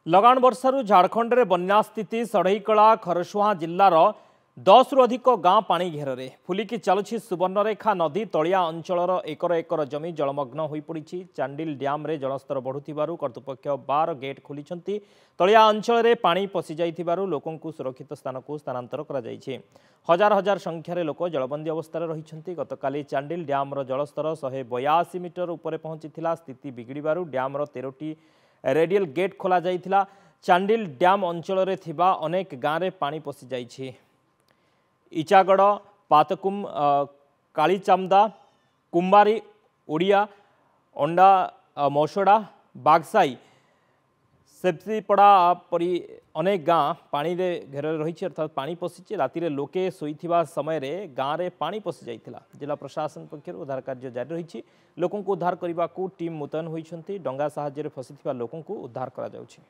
लगाण वर्षारू झारखंड में बन्या स्थिति सढ़ईकला खरसुआ जिलार 10 रु अधिक गाँ पानी घेर फुलिकी चलुछि सुवर्णरेखा नदी तलिया अंचल एकर एकर जमी जलमग्न हो पड़ी। चांडिल डैम रे जलस्तर बढ़ुथिबारु कर्तृपक्ष 12 गेट खोलिछंती। तलिया अंचल रे पानी पशि जाइथिबारु लोकंकु सुरक्षित स्थान को स्थानांतर करा जाइछि। हजार हजार संख्यार लोक जलबंदी अवस्था रहिछंती। गतकाली चांडिल डैम रो जलस्तर 182 मीटर ऊपर पहुंचीथिला। स्थिति बिगड़िबारु डैम रो 13टी रेडियल गेट खोला जाइथिला। चांडिल डैम अंचल रे थिबा अनेक गाँव रे पानी पशि जाइछि। इचागड़, पातकुम, कालीचामदा, कुंबारी, ओडिया, अंडा, मौसड़ा, बागसाई, सेप्सीपड़ा परी अनेक गाँ पानी रे घेर रही अर्थात पानी पशिचे। राति लोके शोइथिबा समय रे गाँव रे पानी पशि जाइथिला। जिला प्रशासन पक्षर उद्धार कार्य जारी रही। लोकों को उद्धार करने को टीम मुतयन होती। डंगा साहाय्य फसिथिबा लोकों को उद्धार करा जाउछि।